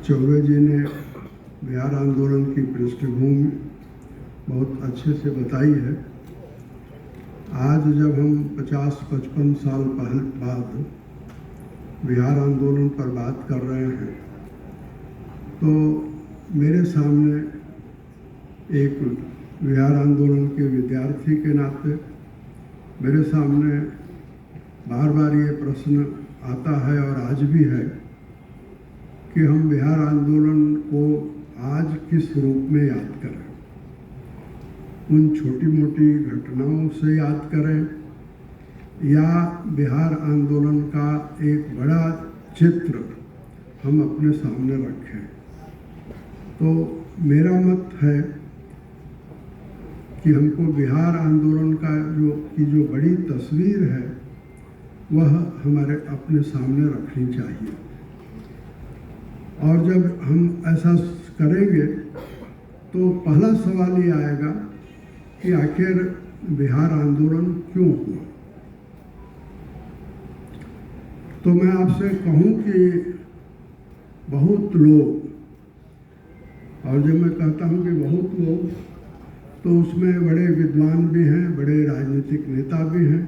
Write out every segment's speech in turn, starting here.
चौबे जी ने बिहार आंदोलन की पृष्ठभूमि बहुत अच्छे से बताई है। आज जब हम 50-55 साल बाद बिहार आंदोलन पर बात कर रहे हैं तो मेरे सामने एक बिहार आंदोलन के विद्यार्थी के नाते मेरे सामने बार बार ये प्रश्न आता है और आज भी है कि हम बिहार आंदोलन को आज किस रूप में याद करें। उन छोटी मोटी घटनाओं से याद करें या बिहार आंदोलन का एक बड़ा चित्र हम अपने सामने रखें। तो मेरा मत है कि हमको बिहार आंदोलन का जो बड़ी तस्वीर है वह हमारे अपने सामने रखनी चाहिए। और जब हम ऐसा करेंगे तो पहला सवाल ये आएगा कि आखिर बिहार आंदोलन क्यों हुआ। तो मैं आपसे कहूं कि बहुत लोग, और जब मैं कहता हूं कि बहुत लोग तो उसमें बड़े विद्वान भी हैं, बड़े राजनीतिक नेता भी हैं,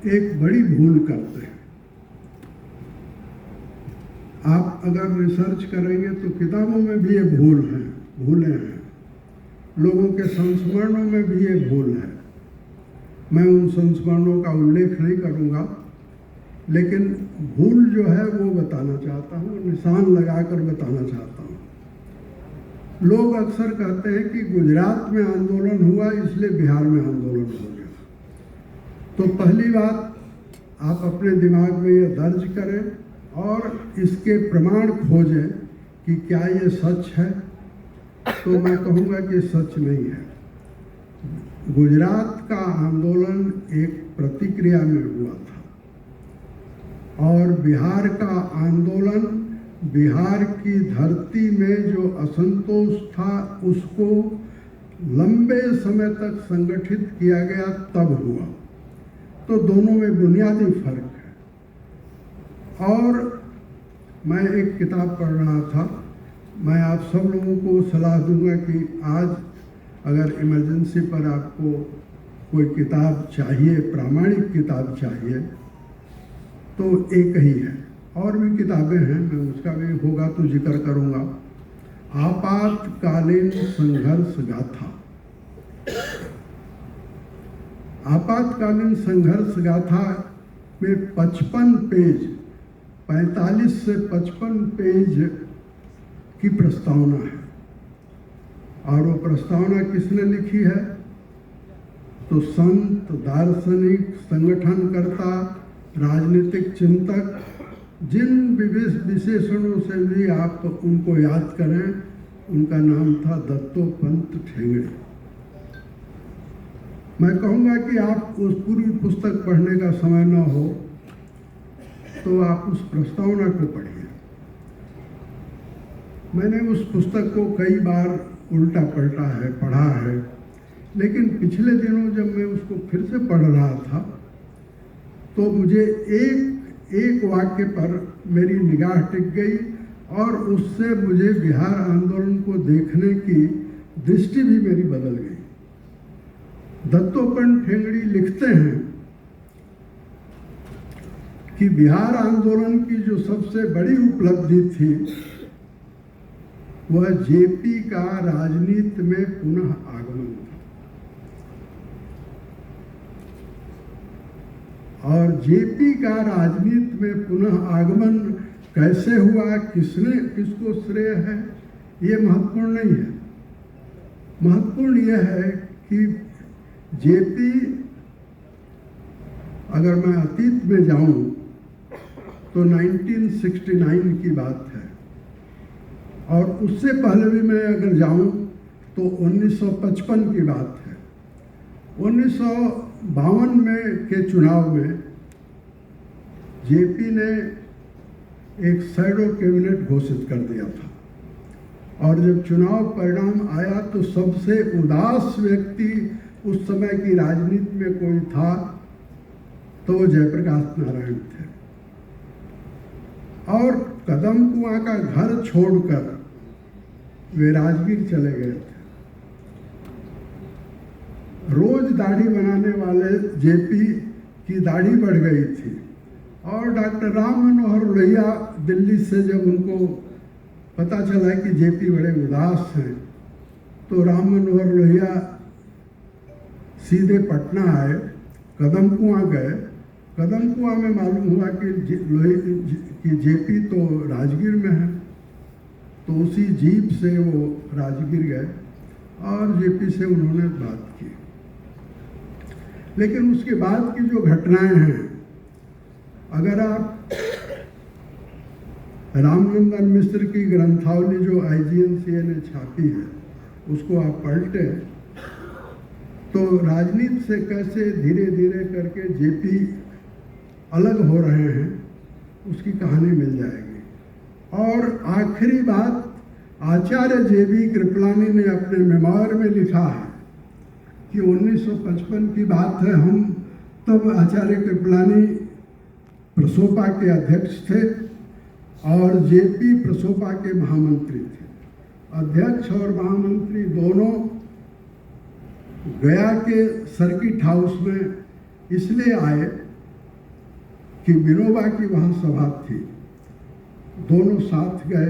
एक बड़ी भूल करते हैं। आप अगर रिसर्च करेंगे तो किताबों में भी ये भूलें हैं, लोगों के संस्मरणों में भी ये भूल है। मैं उन संस्मरणों का उल्लेख नहीं करूंगा, लेकिन भूल जो है वो बताना चाहता हूँ, निशान लगाकर बताना चाहता हूँ। लोग अक्सर कहते हैं कि गुजरात में आंदोलन हुआ इसलिए बिहार में आंदोलन हो गया। तो पहली बात, आप अपने दिमाग में ये दर्ज करें और इसके प्रमाण खोजें कि क्या ये सच है। तो मैं कहूँगा कि सच नहीं है। गुजरात का आंदोलन एक प्रतिक्रिया में हुआ था और बिहार का आंदोलन बिहार की धरती में जो असंतोष था उसको लंबे समय तक संगठित किया गया तब हुआ। तो दोनों में बुनियादी फर्क है। और मैं एक किताब पढ़ रहा था, मैं आप सब लोगों को सलाह दूंगा कि आज अगर इमरजेंसी पर आपको कोई किताब चाहिए, प्रामाणिक किताब चाहिए, तो एक ही है। और भी किताबें हैं, मैं उसका भी होगा तो जिक्र करूंगा। आपातकालीन संघर्ष गाथा। आपातकालीन संघर्ष गाथा में 55 पेज, 45 से 55 पेज की प्रस्तावना है। और वो प्रस्तावना किसने लिखी है? तो संत, दार्शनिक, संगठनकर्ता, राजनीतिक चिंतक, जिन विशेषणों से भी आप उनको याद करें, उनका नाम था दत्तोपंत ठेंगड़ी। मैं कहूँगा कि आप उस पूरी पुस्तक पढ़ने का समय न हो तो आप उस प्रस्तावना को पढ़िए। मैंने उस पुस्तक को कई बार उल्टा पलटा है, पढ़ा है, लेकिन पिछले दिनों जब मैं उसको फिर से पढ़ रहा था तो मुझे एक वाक्य पर मेरी निगाह टिक गई और उससे मुझे बिहार आंदोलन को देखने की दृष्टि भी मेरी बदल गई। दत्तोपंत ठेंगड़ी लिखते हैं कि बिहार आंदोलन की जो सबसे बड़ी उपलब्धि थी वह जेपी का राजनीति में पुनः आगमन था। और जेपी का राजनीति में पुनः आगमन कैसे हुआ, किसको श्रेय है, ये महत्वपूर्ण नहीं है। महत्वपूर्ण यह है कि जेपी, अगर मैं अतीत में जाऊं तो 1969 की बात है, और उससे पहले भी मैं अगर जाऊं तो 1955 की बात है। 1952 में के चुनाव में जेपी ने एक शैडो कैबिनेट घोषित कर दिया था। और जब चुनाव परिणाम आया तो सबसे उदास व्यक्ति उस समय की राजनीति में कोई था तो वो जयप्रकाश नारायण थे। और कदम कुआं का घर छोड़कर वे राजगीर चले गए थे। रोज दाढ़ी बनाने वाले जेपी की दाढ़ी बढ़ गई थी और डॉक्टर राम मनोहर लोहिया दिल्ली से जब उनको पता चला कि जेपी बड़े उदास हैं तो राम मनोहर लोहिया सीधे पटना आए, कदम कुआं गए। कदम कुआं में मालूम हुआ कि जेपी तो राजगीर में है, तो उसी जीप से वो राजगीर गए और जेपी से उन्होंने बात की। लेकिन उसके बाद की जो घटनाएं हैं, अगर आप रामनंदन मिश्र की ग्रंथावली जो IGNCA ने छापी है उसको आप पलटे तो राजनीति से कैसे धीरे धीरे करके जेपी अलग हो रहे हैं उसकी कहानी मिल जाएगी। और आखिरी बात, आचार्य JB कृपलानी ने अपने मेमोयर में लिखा है कि 1955 की बात है, हम तब आचार्य कृपलानी प्रसोपा के अध्यक्ष थे और जेपी प्रसोपा के महामंत्री थे। अध्यक्ष और महामंत्री दोनों गया के सर्किट हाउस में इसलिए आए कि विनोबा की वहाँ सभा थी, दोनों साथ गए।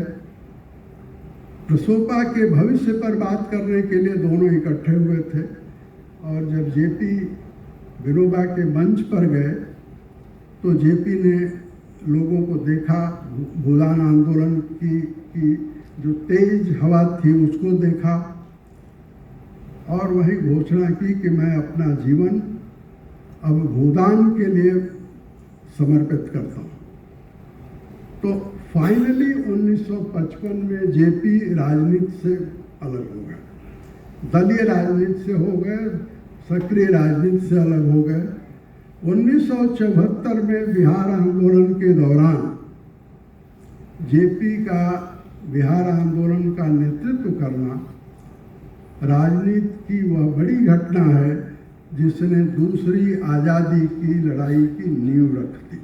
प्रसोपा के भविष्य पर बात करने के लिए दोनों इकट्ठे हुए थे और जब जेपी विनोबा के मंच पर गए तो जेपी ने लोगों को देखा, भूदान आंदोलन की जो तेज हवा थी उसको देखा और वही घोषणा की कि मैं अपना जीवन अब भूदान के लिए समर्पित करता हूँ। तो फाइनली 1955 में जेपी राजनीति से अलग हो गए, दलीय राजनीति से हो गए, सक्रिय राजनीति से अलग हो गए। 1974 में बिहार आंदोलन के दौरान जेपी का बिहार आंदोलन का नेतृत्व करना राजनीति की वह बड़ी घटना है जिसने दूसरी आज़ादी की लड़ाई की नींव रख दी।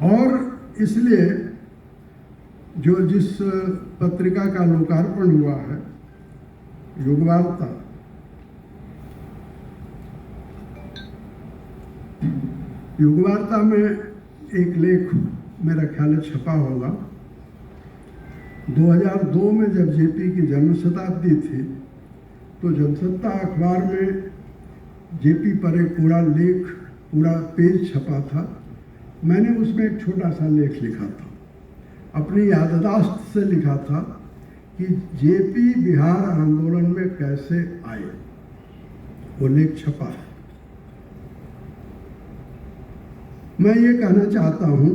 और इसलिए जिस पत्रिका का लोकार्पण हुआ है, युगवार्ता, युगवार्ता में एक लेख मेरा ख्याल छपा होगा। 2002 में जब जेपी की जन्म शताब्दी थी तो जनसत्ता अखबार में जेपी पर एक पूरा लेख, पूरा पेज छपा था। मैंने उसमें एक छोटा सा लेख लिखा था, अपनी याददाश्त से लिखा था कि जेपी बिहार आंदोलन में कैसे आए। वो लेख छपा है। मैं ये कहना चाहता हूँ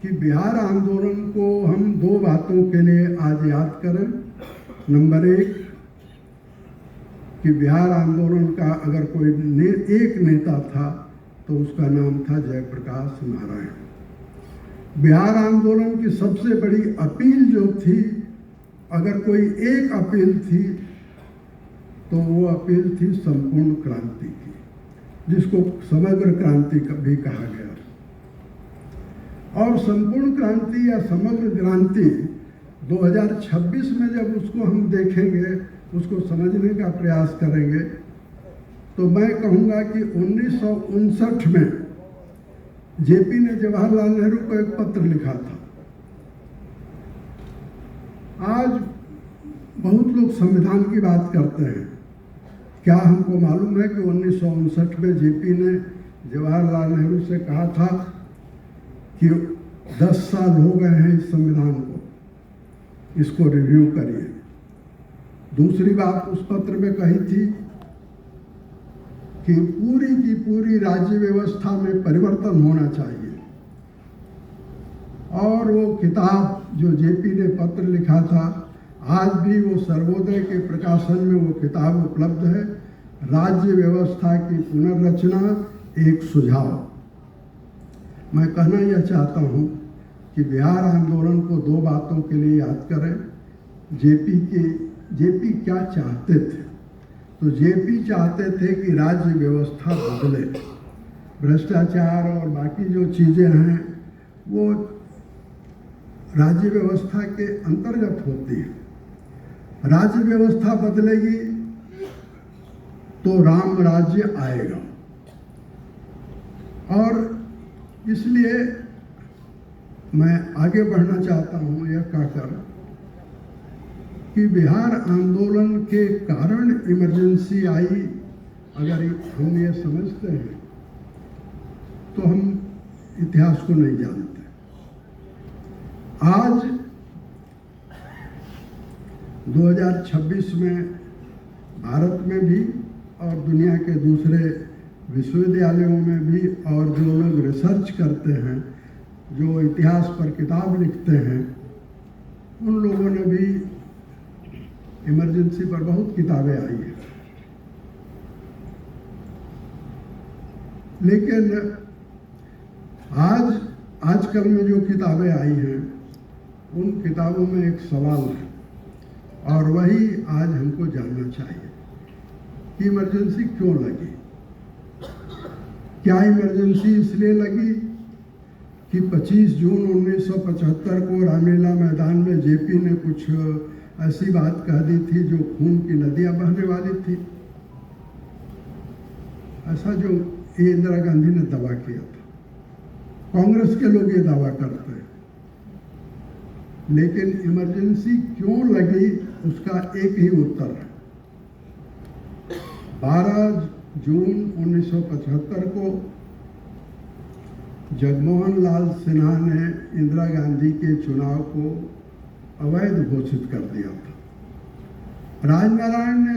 कि बिहार आंदोलन को हम दो बातों के लिए आज याद करें। नंबर एक, कि बिहार आंदोलन का अगर कोई एक नेता था तो उसका नाम था जयप्रकाश नारायण। बिहार आंदोलन की सबसे बड़ी अपील जो थी, अगर कोई एक अपील थी तो वो अपील थी संपूर्ण क्रांति की, जिसको समग्र क्रांति भी कहा गया। और संपूर्ण क्रांति या समग्र क्रांति 2026 में जब उसको हम देखेंगे, उसको समझने का प्रयास करेंगे, तो मैं कहूँगा कि 1959 में जेपी ने जवाहरलाल नेहरू को एक पत्र लिखा था। आज बहुत लोग संविधान की बात करते हैं। क्या हमको मालूम है कि 1959 में जेपी ने जवाहरलाल नेहरू से कहा था कि 10 साल हो गए हैं इस संविधान को, इसको रिव्यू करिए। दूसरी बात उस पत्र में कही थी कि पूरी की पूरी राज्य व्यवस्था में परिवर्तन होना चाहिए। और वो किताब जो जेपी ने पत्र लिखा था, आज भी वो सर्वोदय के प्रकाशन में वो किताब उपलब्ध है, राज्य व्यवस्था की पुनर्रचना एक सुझाव। मैं कहना यह चाहता हूँ कि बिहार आंदोलन को दो बातों के लिए याद करें। जेपी क्या चाहते थे? तो जेपी चाहते थे कि राज्य व्यवस्था बदले, भ्रष्टाचार और बाकी जो चीज़ें हैं वो राज्य व्यवस्था के अंतर्गत होती है। राज्य व्यवस्था बदलेगी तो राम राज्य आएगा। और इसलिए मैं आगे बढ़ना चाहता हूँ यह कहकर कि बिहार आंदोलन के कारण इमरजेंसी आई, अगर हम ये समझते हैं तो हम इतिहास को नहीं जानते। आज 2026 में भारत में भी और दुनिया के दूसरे विश्वविद्यालयों में भी, और जो लोग रिसर्च करते हैं, जो इतिहास पर किताब लिखते हैं, उन लोगों ने भी इमरजेंसी पर बहुत किताबें आई हैं। लेकिन आजकल में जो किताबें आई हैं उन किताबों में एक सवाल है और वही आज हमको जानना चाहिए कि इमरजेंसी क्यों लगी। क्या इमरजेंसी इसलिए लगी कि 25 जून 1975 को रामलीला मैदान में जेपी ने कुछ ऐसी बात कह दी थी जो खून की नदियां बहने वाली थी? ऐसा जो ये इंदिरा गांधी ने दावा किया था, कांग्रेस के लोग ये दावा करते हैं। लेकिन इमरजेंसी क्यों लगी उसका एक ही उत्तर है। 12 जून 1975 को जगमोहन लाल सिन्हा ने इंदिरा गांधी के चुनाव को अवैध घोषित कर दिया था। राजनारायण ने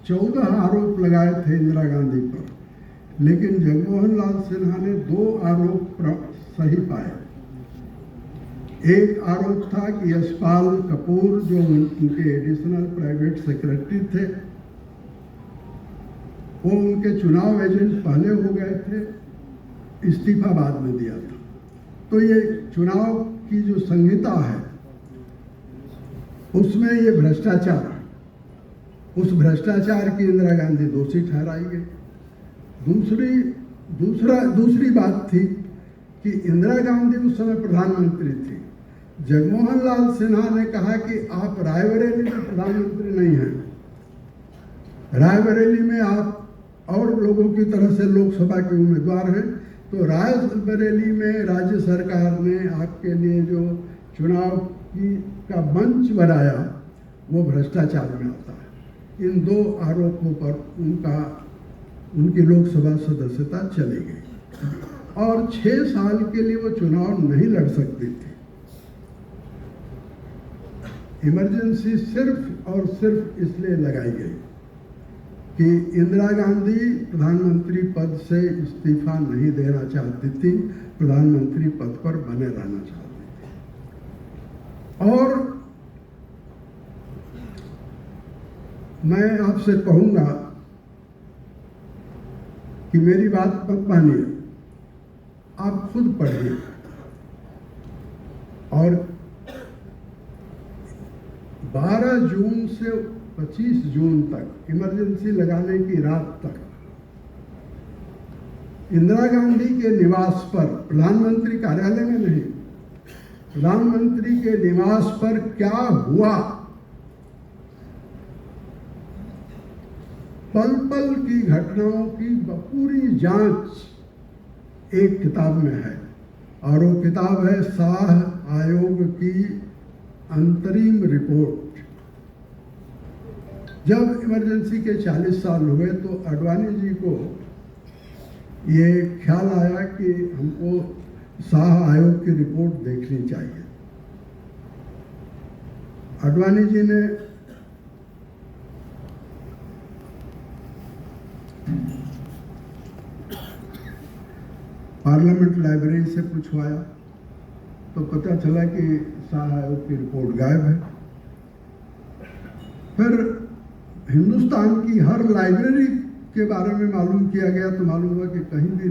14 आरोप लगाए थे इंदिरा गांधी पर, लेकिन जगमोहन लाल सिन्हा ने 2 आरोप सही पाए। एक आरोप था कि यशपाल कपूर जो उनके एडिशनल प्राइवेट सेक्रेटरी थे, वो उनके चुनाव एजेंट पहले हो गए थे, इस्तीफा बाद में दिया था। तो ये चुनाव की जो संहिता है उसमें ये भ्रष्टाचार है। उस भ्रष्टाचार की इंदिरा गांधी दोषी ठहराई गई। दूसरी बात थी कि इंदिरा गांधी उस समय प्रधानमंत्री थी। जगमोहन लाल सिन्हा ने कहा कि आप रायबरेली में प्रधानमंत्री नहीं हैं, रायबरेली में आप और लोगों की तरह से लोकसभा के उम्मीदवार हैं, तो रायबरेली में राज्य सरकार ने आपके लिए जो चुनाव का मंच बनाया वो भ्रष्टाचार में आता है। इन 2 आरोपों पर उनकी लोकसभा सदस्यता चली गई और 6 साल के लिए वो चुनाव नहीं लड़ सकती थी। इमरजेंसी सिर्फ और सिर्फ इसलिए लगाई गई कि इंदिरा गांधी प्रधानमंत्री पद से इस्तीफा नहीं देना चाहती थी, प्रधानमंत्री पद पर बने रहना चाहती थी। और मैं आपसे कहूंगा कि मेरी बात मत मानिए, आप खुद पढ़िए और 12 जून से 25 जून तक, इमरजेंसी लगाने की रात तक, इंदिरा गांधी के निवास पर, प्रधानमंत्री कार्यालय में नहीं, प्रधानमंत्री के निवास पर क्या हुआ, पल पल की घटनाओं की पूरी जांच एक किताब में है और वो किताब है शाह आयोग की अंतरिम रिपोर्ट। जब इमरजेंसी के 40 साल हुए तो आडवाणी जी को ये ख्याल आया कि हमको शाह आयोग की रिपोर्ट देखनी चाहिए। आडवाणी जी ने पार्लियामेंट लाइब्रेरी से पूछवाया तो पता चला कि शाह आयोग की रिपोर्ट गायब है। फिर हिंदुस्तान की हर लाइब्रेरी के बारे में मालूम किया गया तो मालूम हुआ कि कहीं भी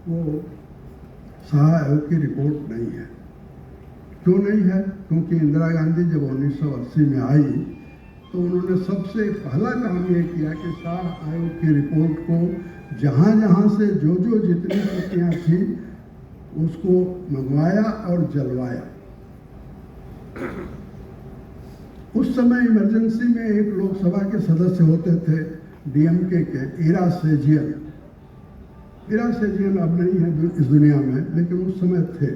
वो शाह आयोग की रिपोर्ट नहीं है। क्यों नहीं है? क्योंकि इंदिरा गांधी जब 1980 में आई तो उन्होंने सबसे पहला काम ये किया कि शाह आयोग की रिपोर्ट को जहाँ जहाँ से जो जितनी प्रतियाँ थी उसको मंगवाया और जलवाया। उस समय इमरजेंसी में एक लोकसभा के सदस्य होते थे डीएमके के ईरा सेजियन। ईरा सेजियन अब नहीं है इस दुनिया में, लेकिन उस समय थे,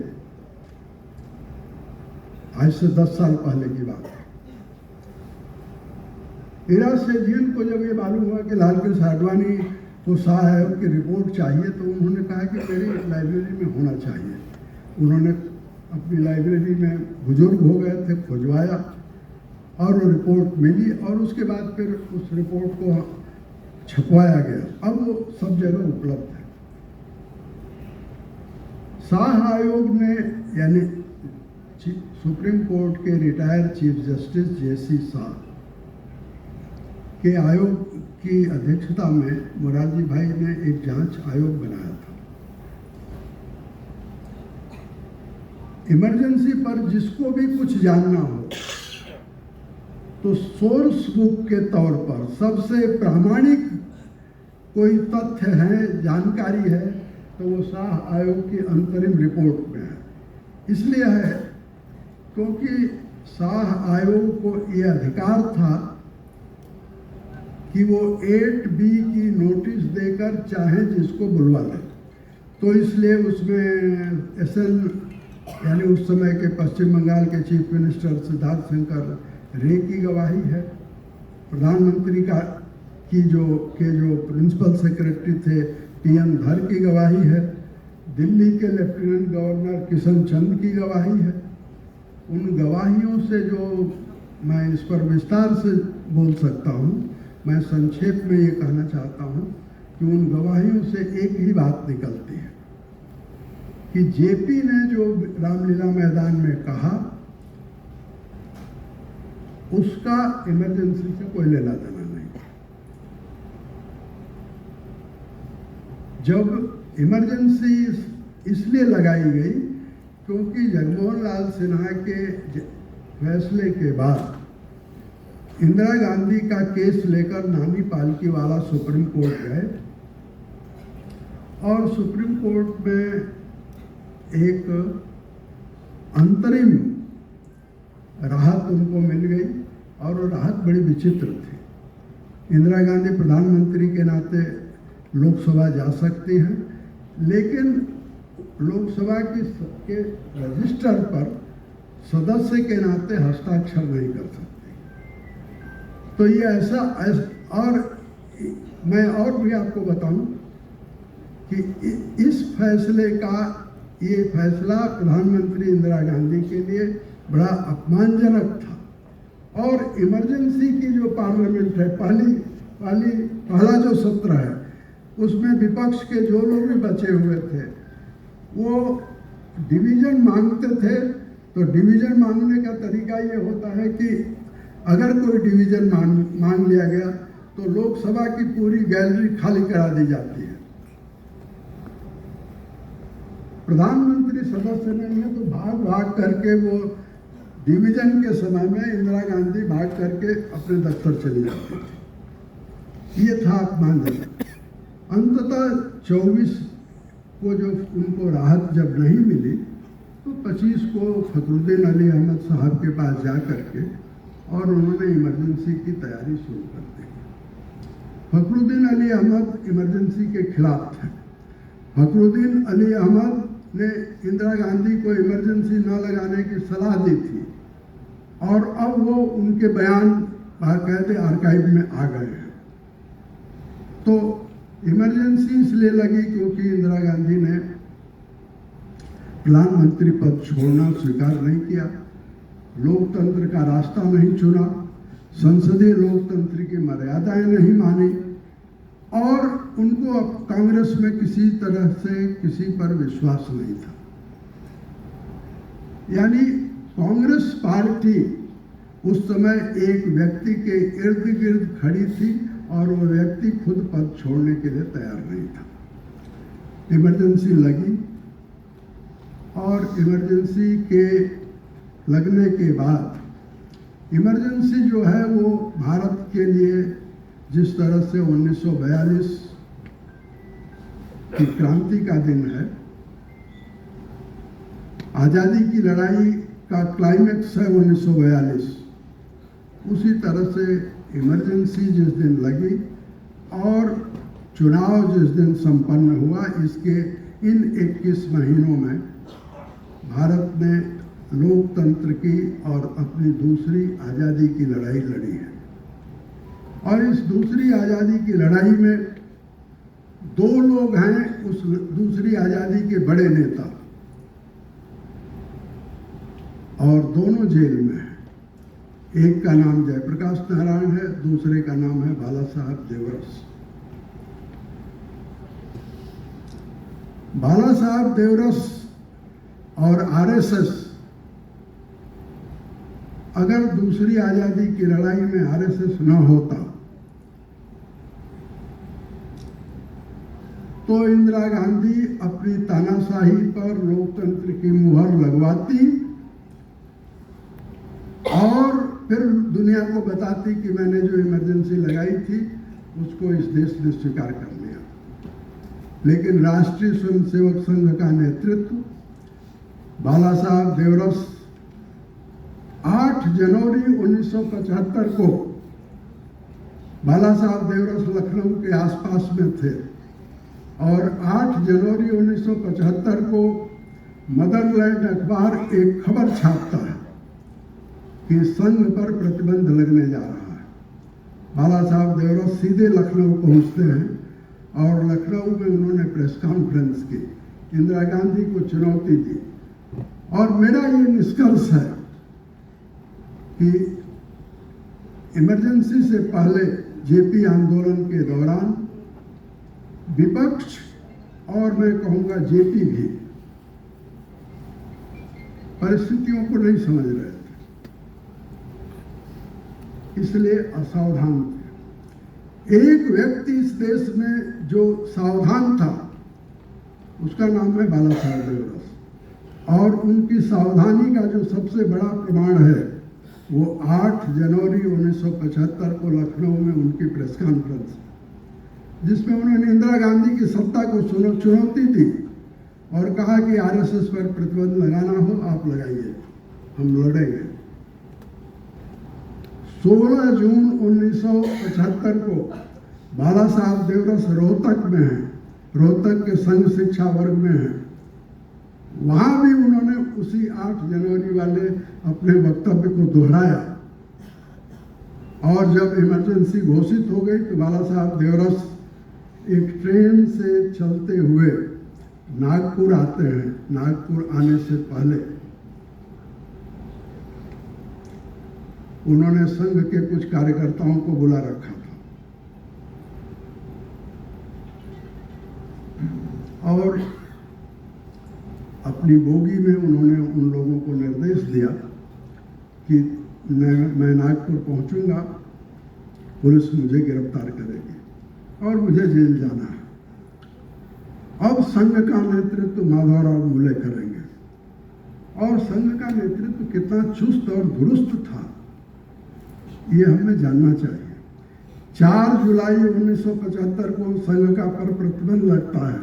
आज से 10 साल पहले की बात है। ईरा सेजियन को जब ये मालूम हुआ कि लालकृष्ण आडवाणी को शाह आयोग की रिपोर्ट चाहिए, तो उन्होंने कहा कि मेरी लाइब्रेरी में होना चाहिए। उन्होंने अपनी लाइब्रेरी में, बुजुर्ग हो गए थे, खुजवाया और वो रिपोर्ट मिली और उसके बाद फिर उस रिपोर्ट को छपवाया गया। अब वो सब जगह उपलब्ध है। शाह आयोग ने, यानी सुप्रीम कोर्ट के रिटायर्ड चीफ जस्टिस जेसी शाह के आयोग की अध्यक्षता में मोरारजी भाई ने एक जांच आयोग बनाया था। इमरजेंसी पर जिसको भी कुछ जानना हो तो सोर्स बुक के तौर पर सबसे प्रामाणिक कोई तथ्य है, जानकारी है, तो वो शाह आयोग की अंतरिम रिपोर्ट में है। इसलिए है क्योंकि शाह आयोग को ये अधिकार था कि वो 8B की नोटिस देकर चाहे जिसको बुलवा ले। तो इसलिए उसमें SN, यानी उस समय के पश्चिम बंगाल के चीफ मिनिस्टर सिद्धार्थ शंकर रे की गवाही है, प्रधानमंत्री की जो प्रिंसिपल सेक्रेटरी थे PN धर की गवाही है, दिल्ली के लेफ्टिनेंट गवर्नर किशन चंद की गवाही है। उन गवाहियों से जो मैं इस पर विस्तार से बोल सकता हूँ, मैं संक्षेप में ये कहना चाहता हूँ कि उन गवाहियों से एक ही बात निकलती है कि जेपी ने जो रामलीला मैदान में कहा उसका इमरजेंसी से कोई लेना देना नहीं। जब इमरजेंसी इसलिए लगाई गई क्योंकि जगमोहन लाल सिन्हा के फैसले के बाद इंदिरा गांधी का केस लेकर नानी पालकीवाला सुप्रीम कोर्ट गए और सुप्रीम कोर्ट में एक अंतरिम राहत उनको मिल गई और वो राहत बड़ी विचित्र थी। इंदिरा गांधी प्रधानमंत्री के नाते लोकसभा जा सकती हैं, लेकिन लोकसभा के रजिस्टर पर सदस्य के नाते हस्ताक्षर नहीं कर सकते। तो ये ऐसा और मैं और भी आपको बताऊं कि इस फैसले का, ये फैसला प्रधानमंत्री इंदिरा गांधी के लिए बड़ा अपमानजनक था और इमरजेंसी की जो पार्लियामेंट है, पहला जो सत्र है, उसमें विपक्ष के जो लोग भी बचे हुए थे वो डिवीजन मांगते थे। तो डिवीजन मांगने का तरीका ये होता है कि अगर कोई डिवीजन मांग लिया गया तो लोकसभा की पूरी गैलरी खाली करा दी जाती है। प्रधानमंत्री सदस्य नहीं है तो भाग करके वो डिवीजन के समय में इंदिरा गांधी भाग करके अपने दफ्तर चली जाती थी। ये था अपमानजनक। अंततः 24 को जो उनको राहत जब नहीं मिली तो 25 को फखरुद्दीन अली अहमद साहब के पास जा करके और उन्होंने इमरजेंसी की तैयारी शुरू कर दी। फखरुद्दीन अली अहमद इमरजेंसी के खिलाफ थे। फखरुद्दीन अली अहमद ने इंदिरा गांधी को इमरजेंसी न लगाने की सलाह दी थी और अब वो उनके बयान बाकायदे आर्काइव में आ गए हैं। तो इमरजेंसी इसलिए लगी क्योंकि इंदिरा गांधी ने प्रधानमंत्री पद छोड़ना स्वीकार नहीं किया, लोकतंत्र का रास्ता नहीं चुना, संसदीय लोकतंत्र की मर्यादाएं नहीं मानी और उनको अब कांग्रेस में किसी तरह से किसी पर विश्वास नहीं था। यानी कांग्रेस पार्टी उस समय एक व्यक्ति के इर्द गिर्द खड़ी थी और वो व्यक्ति खुद पद छोड़ने के लिए तैयार नहीं था। इमरजेंसी लगी और इमरजेंसी के लगने के बाद इमरजेंसी जो है वो भारत के लिए जिस तरह से 1942 की क्रांति का दिन है। आज़ादी की लड़ाई का क्लाइमेक्स है 1942। उसी तरह से इमरजेंसी जिस दिन लगी और चुनाव जिस दिन संपन्न हुआ, इसके इन 21 महीनों में भारत ने लोकतंत्र की और अपनी दूसरी आज़ादी की लड़ाई लड़ी है। और इस दूसरी आज़ादी की लड़ाई में दो लोग हैं उस दूसरी आज़ादी के बड़े नेता, और दोनों जेल में हैं। एक का नाम जयप्रकाश नारायण है, दूसरे का नाम है बाला साहब देवरस। बाला साहब देवरस और आरएसएस, अगर दूसरी आज़ादी की लड़ाई में आरएसएस न होता तो इंदिरा गांधी अपनी तानाशाही पर लोकतंत्र की मुहर लगवाती और फिर दुनिया को बताती कि मैंने जो इमरजेंसी लगाई थी उसको इस देश ने स्वीकार कर लिया। लेकिन राष्ट्रीय स्वयंसेवक संघ का नेतृत्व बाला साहब देवरस 8 जनवरी 1975 को, बाला साहब देवरस लखनऊ के आसपास में थे और 8 जनवरी 1975 को मदरलैंड अखबार एक खबर छापता है कि संघ पर प्रतिबंध लगने जा रहा है। बाला साहब देवरस सीधे लखनऊ पहुंचते हैं और लखनऊ में उन्होंने प्रेस कॉन्फ्रेंस की, इंदिरा गांधी को चुनौती दी। और मेरा ये निष्कर्ष है कि इमरजेंसी से पहले जेपी आंदोलन के दौरान विपक्ष और मैं कहूँगा जेपी भी परिस्थितियों को नहीं समझ रहे थे, इसलिए असावधान थे। एक व्यक्ति इस देश में जो सावधान था उसका नाम है बाला साहब देवरस, और उनकी सावधानी का जो सबसे बड़ा प्रमाण है वो 8 जनवरी 1975 को लखनऊ में उनकी प्रेस कॉन्फ्रेंस, जिसमें उन्होंने इंदिरा गांधी की सत्ता को चुनौती दी और कहा कि आरएसएस पर प्रतिबंध लगाना हो आप लगाइए, हम लड़ेंगे। 16 जून 1975 को बाला साहब देवरस रोहतक में हैं, रोहतक के संघ शिक्षा वर्ग में हैं। वहां भी उन्होंने उसी 8 जनवरी वाले अपने वक्तव्य को दोहराया और जब इमरजेंसी घोषित हो गई तो बाला साहब देवरस एक ट्रेन से चलते हुए नागपुर आते हैं। नागपुर आने से पहले उन्होंने संघ के कुछ कार्यकर्ताओं को बुला रखा था और अपनी बोगी में उन्होंने उन लोगों को निर्देश दिया कि मैं नागपुर पहुंचूंगा, पुलिस मुझे गिरफ्तार करेगी और मुझे जेल जाना है। अब संघ का नेतृत्व माधवराव मूले करेंगे और संघ का नेतृत्व कितना चुस्त और दुरुस्त था ये हमें जानना चाहिए। 4 जुलाई 1975 को संघ का पर प्रतिबंध लगता है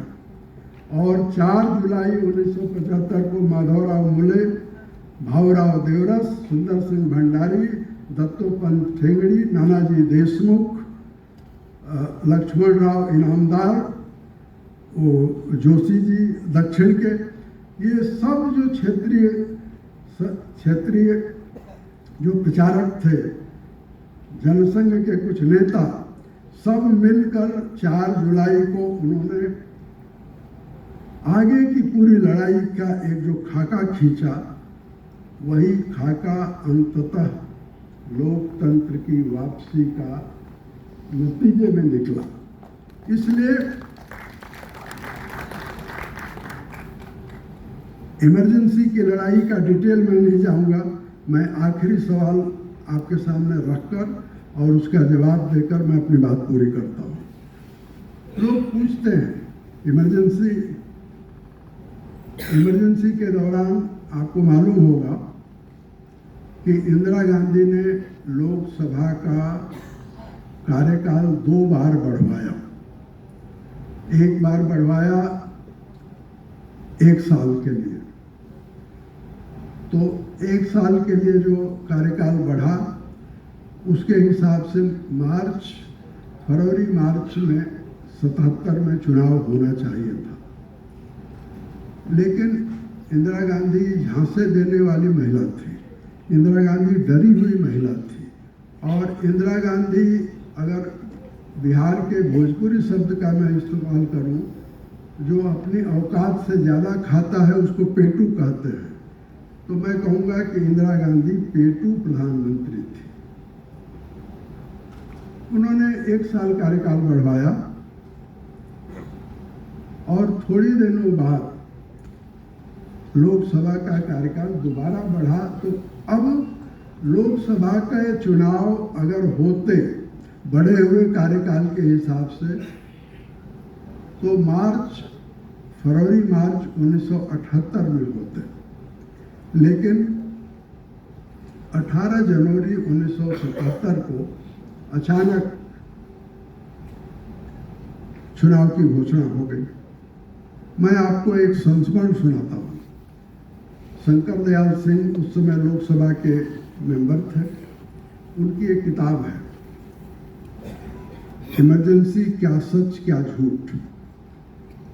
और 4 जुलाई 1975 को माधवराव मूले, भाऊराव देवरस, सुंदर सिंह भंडारी, दत्तोपंत ठेंगड़ी, नानाजी देशमुख, लक्ष्मण राव इनामदार, जोशी जी दक्षिण के, ये सब जो क्षेत्रीय जो प्रचारक थे, जनसंघ के कुछ नेता, सब मिलकर 4 जुलाई को उन्होंने आगे की पूरी लड़ाई का एक जो खाका खींचा, वही खाका अंततः लोकतंत्र की वापसी का नतीजे में निकला। इसलिए इमरजेंसी की लड़ाई का डिटेल में नहीं जाऊंगा, मैं आखिरी सवाल आपके सामने रखकर और उसका जवाब देकर मैं अपनी बात पूरी करता हूँ। लोग पूछते हैं इमरजेंसी के दौरान आपको मालूम होगा कि इंदिरा गांधी ने लोकसभा का कार्यकाल 2 बार बढ़वाया एक बार बढ़वाया 1 साल के लिए, तो 1 साल के लिए जो कार्यकाल बढ़ा उसके हिसाब से फरवरी मार्च में 77 में चुनाव होना चाहिए था। लेकिन इंदिरा गांधी झांसे देने वाली महिला थी, इंदिरा गांधी डरी हुई महिला थी, और इंदिरा गांधी, अगर बिहार के भोजपुरी शब्द का मैं इस्तेमाल करूं, जो अपनी औकात से ज़्यादा खाता है उसको पेटू कहते हैं, तो मैं कहूँगा कि इंदिरा गांधी पेटू प्रधानमंत्री थी। उन्होंने 1 साल कार्यकाल बढ़वाया और थोड़ी दिनों बाद लोकसभा का कार्यकाल दोबारा बढ़ा। तो अब लोकसभा का चुनाव अगर होते बढ़े हुए कार्यकाल के हिसाब से तो फरवरी मार्च 1978 में होते, लेकिन 18 जनवरी 1977 को अचानक चुनाव की घोषणा हो गई। मैं आपको एक संस्मरण सुनाता हूँ। शंकर दयाल सिंह उस समय लोकसभा के मेंबर थे, उनकी एक किताब है इमरजेंसी, क्या सच क्या झूठ।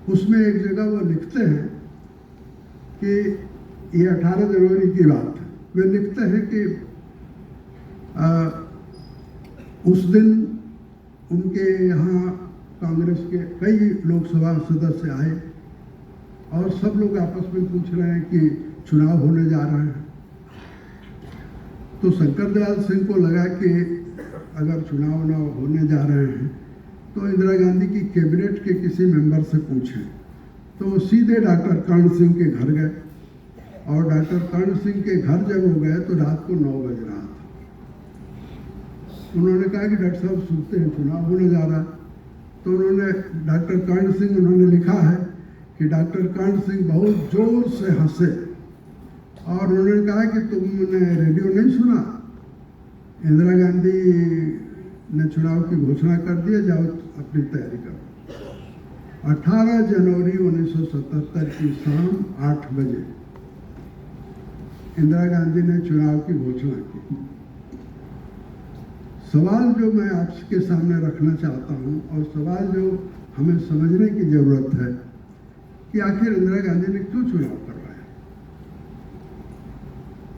उसमें एक जगह वो लिखते हैं कि ये 18 जनवरी की बात है। वे लिखते हैं कि उस दिन उनके यहाँ कांग्रेस के कई लोकसभा सदस्य आए और सब लोग आपस में पूछ रहे हैं कि चुनाव होने जा रहे हैं। तो शंकर दयाल सिंह को लगा कि अगर चुनाव न होने जा रहे हैं तो इंदिरा गांधी की कैबिनेट के किसी मेंबर से पूछें। तो वो सीधे डॉक्टर कर्ण सिंह के घर गए, और डॉक्टर कर्ण सिंह के घर जब वो गए तो रात को 9 बज रहा था। उन्होंने कहा कि डॉक्टर साहब सुनते हैं चुनाव होने जा रहा है। तो डॉक्टर कर्ण सिंह, उन्होंने लिखा है कि डॉक्टर कर्ण सिंह बहुत जोर से हंसे और उन्होंने कहा कि तुमने रेडियो नहीं सुना, इंदिरा गांधी ने चुनाव की घोषणा कर दिया, जाओ अपनी तैयारी करो। 18 जनवरी 1977 की शाम 8 बजे इंदिरा गांधी ने चुनाव की घोषणा की। सवाल जो मैं आपके सामने रखना चाहता हूं, और सवाल जो हमें समझने की जरूरत है, कि आखिर इंदिरा गांधी ने क्यों चुनाव करवाया।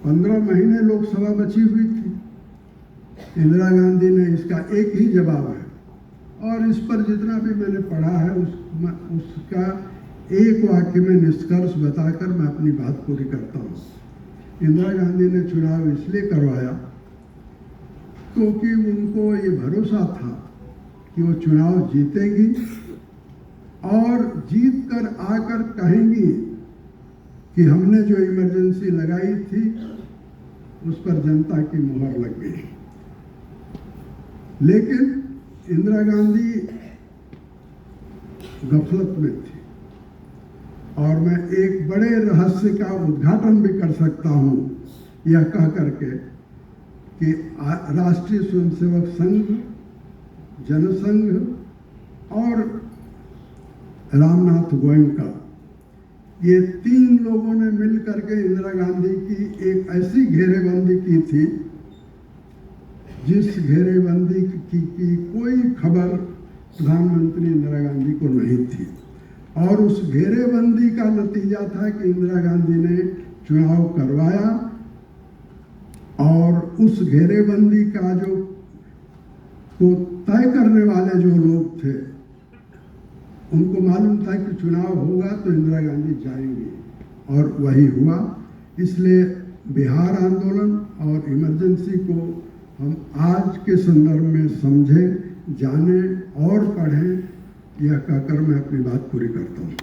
15 महीने लोकसभा बची हुई थी। इंदिरा गांधी ने इसका एक ही जवाब है, और इस पर जितना भी मैंने पढ़ा है उसका एक वाक्य में निष्कर्ष बताकर मैं अपनी बात पूरी करता हूँ। इंदिरा गांधी ने चुनाव इसलिए करवाया क्योंकि उनको ये भरोसा था कि वो चुनाव जीतेंगी और जीत कर आकर कहेंगी कि हमने जो इमरजेंसी लगाई थी उस पर जनता की मुहर लग गई। लेकिन इंदिरा गांधी गफलत में थी, और मैं एक बड़े रहस्य का उद्घाटन भी कर सकता हूं यह कह करके कि राष्ट्रीय स्वयंसेवक संघ, जनसंघ और रामनाथ गोयनका, ये 3 लोगों ने मिलकर के इंदिरा गांधी की एक ऐसी घेरेबंदी की थी जिस घेरेबंदी की कोई खबर प्रधानमंत्री इंदिरा गांधी को नहीं थी। और उस घेरेबंदी का नतीजा था कि इंदिरा गांधी ने चुनाव करवाया, और उस घेरेबंदी का जो को तय करने वाले जो लोग थे उनको मालूम था कि चुनाव होगा तो इंदिरा गांधी जाएंगी, और वही हुआ। इसलिए बिहार आंदोलन और इमरजेंसी को हम आज के संदर्भ में समझें, जानें और पढ़ें, यह कहकर मैं अपनी बात पूरी करता हूँ।